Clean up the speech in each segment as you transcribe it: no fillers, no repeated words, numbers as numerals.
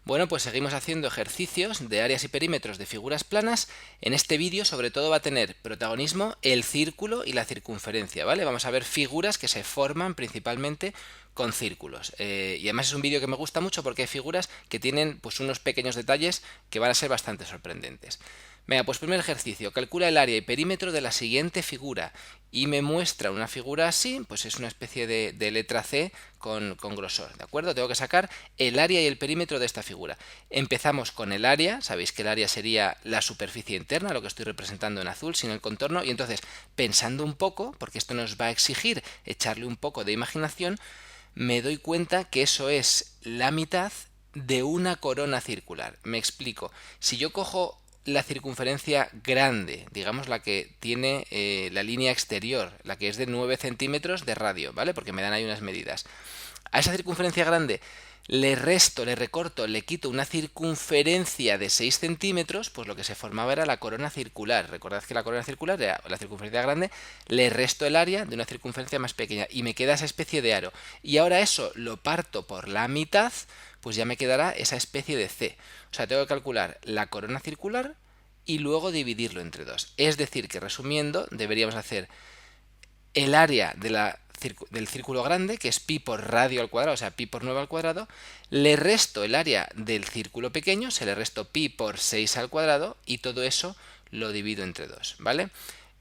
Bueno, pues seguimos haciendo ejercicios de áreas y perímetros de figuras planas. En este vídeo sobre todo va a tener protagonismo el círculo y la circunferencia, ¿vale? Vamos a ver figuras que se forman principalmente con círculos. Y además es un vídeo que me gusta mucho porque hay figuras que tienen pues unos pequeños detalles que van a ser bastante sorprendentes. Venga, pues primer ejercicio, calcula el área y perímetro de la siguiente figura y me muestra una figura así, pues es una especie de letra C con grosor, ¿de acuerdo? Tengo que sacar el área y el perímetro de esta figura. Empezamos con el área, sabéis que el área sería la superficie interna, lo que estoy representando en azul, sin el contorno, y entonces pensando un poco, porque esto nos va a exigir echarle un poco de imaginación, me doy cuenta que eso es la mitad de una corona circular. Me explico. Si yo cojo la circunferencia grande, digamos la que tiene la línea exterior, la que es de 9 centímetros de radio, ¿vale? Porque me dan ahí unas medidas. A esa circunferencia grande le resto, le recorto, le quito una circunferencia de 6 centímetros, pues lo que se formaba era la corona circular. Recordad que la corona circular era la circunferencia grande, le resto el área de una circunferencia más pequeña y me queda esa especie de aro. Y ahora eso lo parto por la mitad, pues ya me quedará esa especie de C. O sea, tengo que calcular la corona circular y luego dividirlo entre dos. Es decir, que resumiendo, deberíamos hacer el área del círculo grande, que es pi por radio al cuadrado, o sea, pi por 9 al cuadrado, le resto el área del círculo pequeño, se le resto pi por 6 al cuadrado y todo eso lo divido entre dos, ¿vale?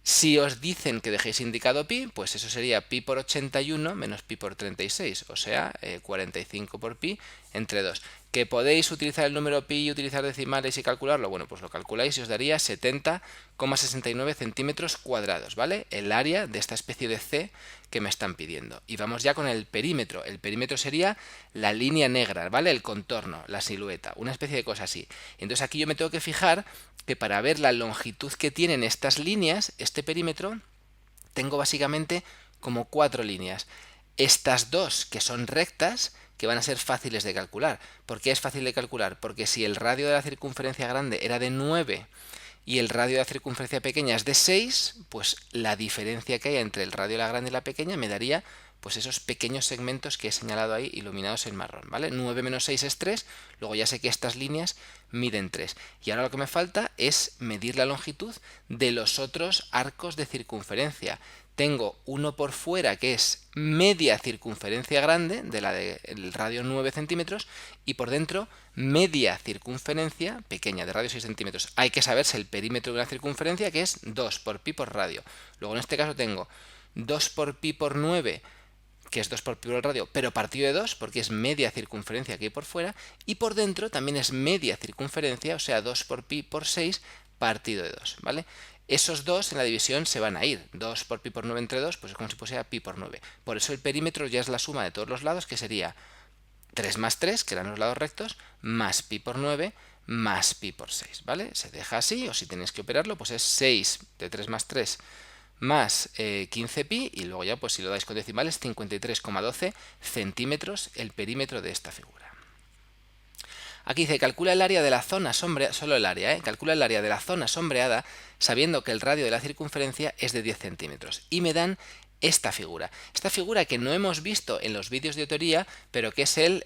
Si os dicen que dejéis indicado pi, pues eso sería pi por 81 menos pi por 36, o sea, 45 por pi entre 2. ¿Que podéis utilizar el número pi y utilizar decimales y calcularlo? Bueno, pues lo calculáis y os daría 70,69 centímetros cuadrados, ¿vale? El área de esta especie de C que me están pidiendo. Y vamos ya con el perímetro. El perímetro sería la línea negra, ¿vale? El contorno, la silueta, una especie de cosa así. Entonces aquí yo me tengo que fijar que para ver la longitud que tienen estas líneas, este perímetro, tengo básicamente como 4 líneas. Estas dos que son rectas, que van a ser fáciles de calcular. ¿Por qué es fácil de calcular? Porque si el radio de la circunferencia grande era de 9 y el radio de la circunferencia pequeña es de 6, pues la diferencia que hay entre el radio de la grande y la pequeña me daría pues esos pequeños segmentos que he señalado ahí iluminados en marrón, ¿vale? 9 menos 6 es 3, luego ya sé que estas líneas miden 3. Y ahora lo que me falta es medir la longitud de los otros arcos de circunferencia. Tengo uno por fuera que es media circunferencia grande, de la del radio 9 centímetros, y por dentro media circunferencia pequeña, de radio 6 centímetros. Hay que saberse el perímetro de una circunferencia, que es 2 por pi por radio. Luego en este caso tengo 2 por pi por 9, que es 2 por pi por radio, pero partido de 2, porque es media circunferencia que hay por fuera, y por dentro también es media circunferencia, o sea, 2 por pi por 6 partido de 2, ¿vale? Esos dos en la división se van a ir. 2 por pi por 9 entre 2, pues es como si fuese pi por 9. Por eso el perímetro ya es la suma de todos los lados, que sería 3 más 3, que eran los lados rectos, más pi por 9, más pi por 6, ¿vale? Se deja así, o si tenéis que operarlo, pues es 6 de 3 más 3 más 15 pi, y luego ya, pues si lo dais con decimales, 53,12 centímetros el perímetro de esta figura. Aquí dice, calcula el área de la zona sombreada, solo el área, calcula el área de la zona sombreada sabiendo que el radio de la circunferencia es de 10 centímetros. Y me dan esta figura. Esta figura que no hemos visto en los vídeos de teoría, pero que es el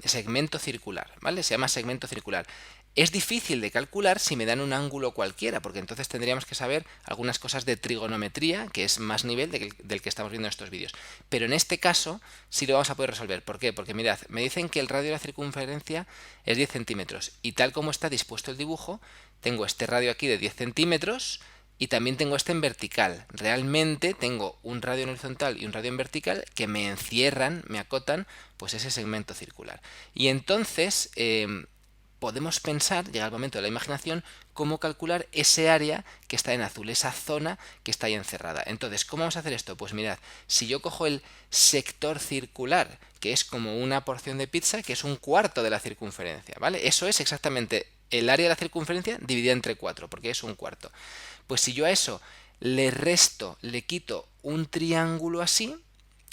segmento circular, ¿vale? Se llama segmento circular. Es difícil de calcular si me dan un ángulo cualquiera, porque entonces tendríamos que saber algunas cosas de trigonometría, que es más nivel del que estamos viendo en estos vídeos. Pero en este caso sí lo vamos a poder resolver. ¿Por qué? Porque mirad, me dicen que el radio de la circunferencia es 10 centímetros, y tal como está dispuesto el dibujo, tengo este radio aquí de 10 centímetros, y también tengo este en vertical. Realmente tengo un radio en horizontal y un radio en vertical que me encierran, me acotan, pues ese segmento circular. Y entonces podemos pensar, llega el momento de la imaginación, cómo calcular ese área que está en azul, esa zona que está ahí encerrada. Entonces, ¿cómo vamos a hacer esto? Pues mirad, si yo cojo el sector circular, que es como una porción de pizza, que es un cuarto de la circunferencia, ¿vale? Eso es exactamente el área de la circunferencia dividida entre 4, porque es un cuarto. Pues si yo a eso le resto, le quito un triángulo así,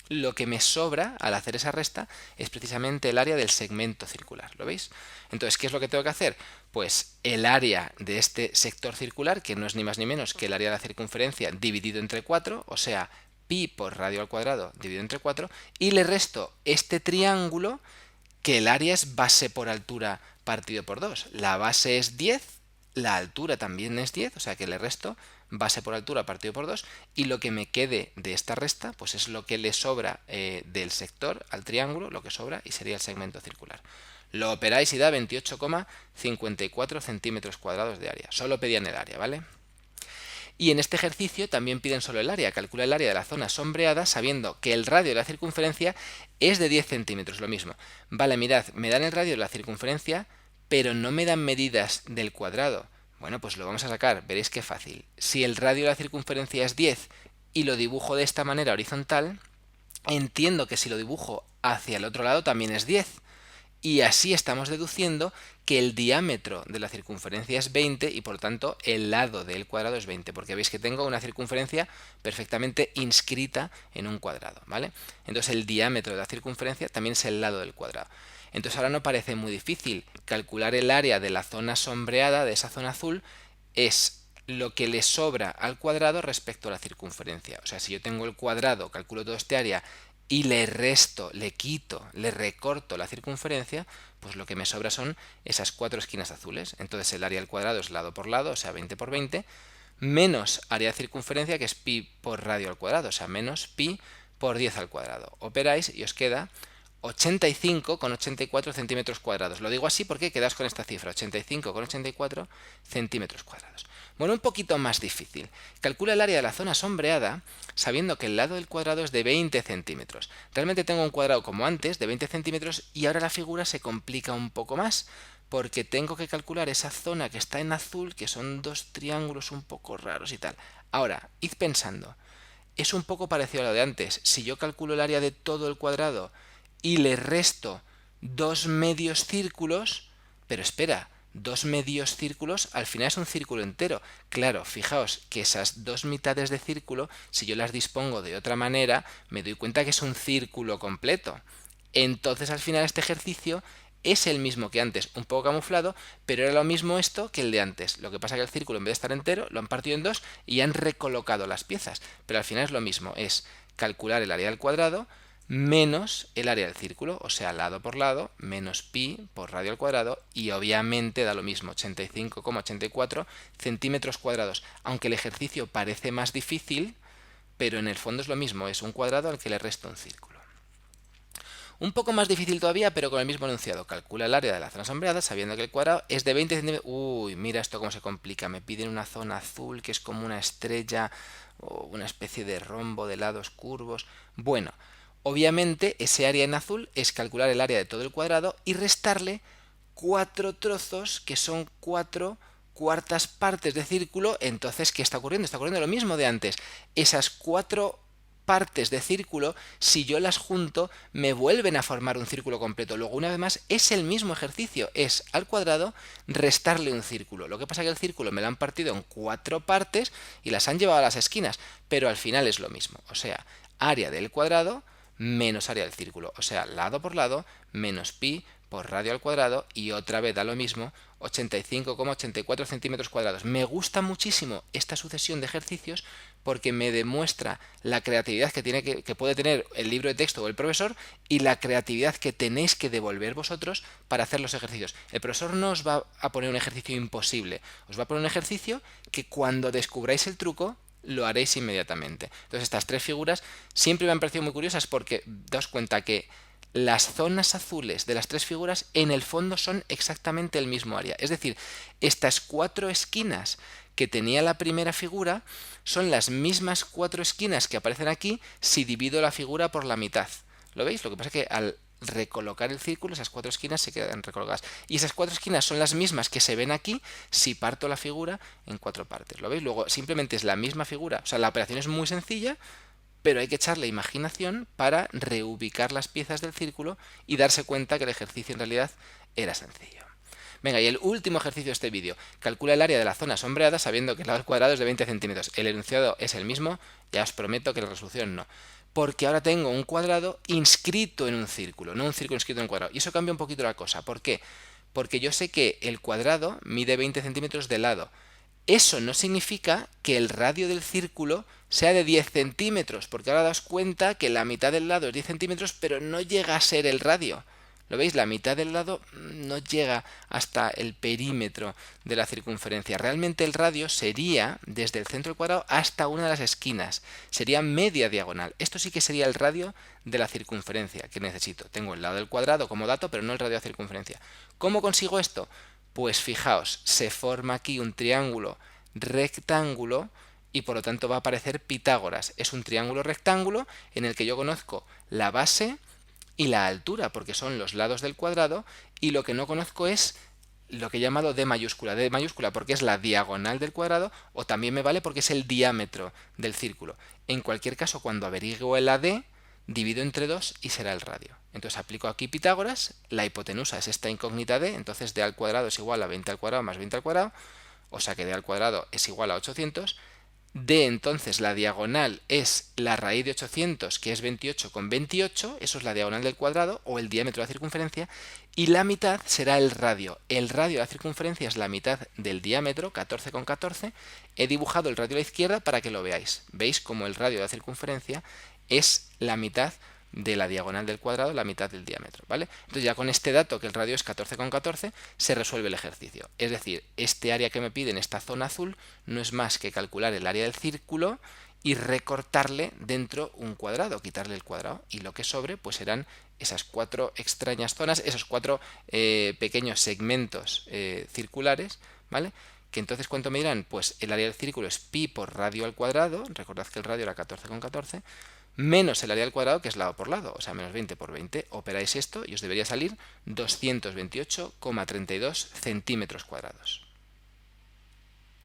lo que me sobra al hacer esa resta es precisamente el área del segmento circular, ¿lo veis? Entonces, ¿qué es lo que tengo que hacer? Pues el área de este sector circular, que no es ni más ni menos que el área de la circunferencia dividido entre 4, o sea, pi por radio al cuadrado dividido entre 4, y le resto este triángulo que el área es base por altura partido por 2. La base es 10, la altura también es 10, o sea que le resto base por altura partido por 2, y lo que me quede de esta resta pues es lo que le sobra del sector al triángulo, lo que sobra, y sería el segmento circular. Lo operáis y da 28,54 centímetros cuadrados de área. Solo pedían el área, ¿vale? Y en este ejercicio también piden solo el área. Calcula el área de la zona sombreada sabiendo que el radio de la circunferencia es de 10 centímetros, lo mismo. Vale, mirad, me dan el radio de la circunferencia, pero no me dan medidas del cuadrado. Bueno, pues lo vamos a sacar, veréis qué fácil. Si el radio de la circunferencia es 10 y lo dibujo de esta manera horizontal, entiendo que si lo dibujo hacia el otro lado también es 10. Y así estamos deduciendo que el diámetro de la circunferencia es 20 y por tanto el lado del cuadrado es 20, porque veis que tengo una circunferencia perfectamente inscrita en un cuadrado, ¿vale? Entonces el diámetro de la circunferencia también es el lado del cuadrado. Entonces ahora no parece muy difícil calcular el área de la zona sombreada, de esa zona azul, es lo que le sobra al cuadrado respecto a la circunferencia. O sea, si yo tengo el cuadrado, calculo todo este área y le resto, le quito, le recorto la circunferencia, pues lo que me sobra son esas 4 esquinas azules. Entonces el área al cuadrado es lado por lado, o sea 20 por 20, menos área de circunferencia, que es pi por radio al cuadrado, o sea menos pi por 10 al cuadrado. Operáis y os queda 85,84 centímetros cuadrados. Lo digo así porque quedaos con esta cifra, 85,84 centímetros cuadrados. Bueno, un poquito más difícil. Calcula el área de la zona sombreada sabiendo que el lado del cuadrado es de 20 centímetros. Realmente tengo un cuadrado como antes de 20 centímetros y ahora la figura se complica un poco más porque tengo que calcular esa zona que está en azul, que son dos triángulos un poco raros y tal. Ahora, id pensando, es un poco parecido a lo de antes. Si yo calculo el área de todo el cuadrado y le resto dos medios círculos, pero espera, dos medios círculos al final es un círculo entero. Claro, fijaos que esas dos mitades de círculo, si yo las dispongo de otra manera, me doy cuenta que es un círculo completo. Entonces al final este ejercicio es el mismo que antes, un poco camuflado, pero era lo mismo esto que el de antes. Lo que pasa es que el círculo, en vez de estar entero, lo han partido en dos y han recolocado las piezas. Pero al final es lo mismo, es calcular el área del cuadrado menos el área del círculo, o sea, lado por lado, menos pi por radio al cuadrado, y obviamente da lo mismo, 85,84 centímetros cuadrados. Aunque el ejercicio parece más difícil, pero en el fondo es lo mismo, es un cuadrado al que le resto un círculo. Un poco más difícil todavía, pero con el mismo enunciado. Calcula el área de la zona sombreada sabiendo que el cuadrado es de 20 centímetros. Uy, mira esto cómo se complica. Me piden una zona azul que es como una estrella o una especie de rombo de lados curvos. Bueno, obviamente ese área en azul es calcular el área de todo el cuadrado y restarle 4 trozos que son 4 cuartas partes de círculo. Entonces, ¿qué está ocurriendo? Está ocurriendo lo mismo de antes. Esas 4 partes de círculo, si yo las junto, me vuelven a formar un círculo completo. Luego, una vez más, es el mismo ejercicio. Es al cuadrado restarle un círculo. Lo que pasa es que el círculo me lo han partido en 4 partes y las han llevado a las esquinas, pero al final es lo mismo. O sea, área del cuadrado menos área del círculo. O sea, lado por lado menos pi por radio al cuadrado y otra vez da lo mismo, 85,84 centímetros cuadrados. Me gusta muchísimo esta sucesión de ejercicios porque me demuestra la creatividad que puede tener el libro de texto o el profesor y la creatividad que tenéis que devolver vosotros para hacer los ejercicios. El profesor no os va a poner un ejercicio imposible, os va a poner un ejercicio que cuando descubráis el truco lo haréis inmediatamente. Entonces estas tres figuras siempre me han parecido muy curiosas porque daos cuenta que las zonas azules de las tres figuras en el fondo son exactamente el mismo área. Es decir, estas 4 esquinas que tenía la primera figura son las mismas 4 esquinas que aparecen aquí si divido la figura por la mitad. ¿Lo veis? Lo que pasa es que al recolocar el círculo, esas 4 esquinas se quedan recolocadas. Y esas 4 esquinas son las mismas que se ven aquí si parto la figura en 4 partes. ¿Lo veis? Luego simplemente es la misma figura. O sea, la operación es muy sencilla, pero hay que echarle imaginación para reubicar las piezas del círculo y darse cuenta que el ejercicio en realidad era sencillo. Venga, y el último ejercicio de este vídeo. Calcula el área de la zona sombreada sabiendo que el lado al cuadrado es de 20 centímetros. El enunciado es el mismo, ya os prometo que la resolución no. Porque ahora tengo un cuadrado inscrito en un círculo, no un círculo inscrito en un cuadrado. Y eso cambia un poquito la cosa. ¿Por qué? Porque yo sé que el cuadrado mide 20 centímetros de lado. Eso no significa que el radio del círculo sea de 10 centímetros, porque ahora daos cuenta que la mitad del lado es 10 centímetros, pero no llega a ser el radio. ¿Lo veis? La mitad del lado no llega hasta el perímetro de la circunferencia. Realmente el radio sería desde el centro del cuadrado hasta una de las esquinas. Sería media diagonal. Esto sí que sería el radio de la circunferencia que necesito. Tengo el lado del cuadrado como dato, pero no el radio de la circunferencia. ¿Cómo consigo esto? Pues fijaos, se forma aquí un triángulo rectángulo y por lo tanto va a aparecer Pitágoras. Es un triángulo rectángulo en el que yo conozco la base y la altura, porque son los lados del cuadrado, y lo que no conozco es lo que he llamado D mayúscula porque es la diagonal del cuadrado, o también me vale porque es el diámetro del círculo. En cualquier caso, cuando averiguo el AD, divido entre 2 y será el radio. Entonces aplico aquí Pitágoras, la hipotenusa es esta incógnita D, entonces D al cuadrado es igual a 20 al cuadrado más 20 al cuadrado, o sea que D al cuadrado es igual a 800. D entonces la diagonal es la raíz de 800, que es 28 con 28, eso es la diagonal del cuadrado o el diámetro de la circunferencia, y la mitad será el radio. El radio de la circunferencia es la mitad del diámetro, 14 con 14. He dibujado el radio a la izquierda para que lo veáis. Veis como el radio de la circunferencia es la mitad de la diagonal del cuadrado, la mitad del diámetro, ¿vale? Entonces ya con este dato, que el radio es 14 con 14, se resuelve el ejercicio. Es decir, este área que me pide en esta zona azul no es más que calcular el área del círculo y recortarle dentro un cuadrado, quitarle el cuadrado, y lo que sobre pues serán esas 4 extrañas zonas, esos 4 pequeños segmentos circulares, ¿vale? Que entonces, ¿cuánto me dirán? Pues el área del círculo es pi por radio al cuadrado, recordad que el radio era 14 con 14, menos el área al cuadrado, que es lado por lado, o sea, menos 20 por 20. Operáis esto y os debería salir 228,32 centímetros cuadrados.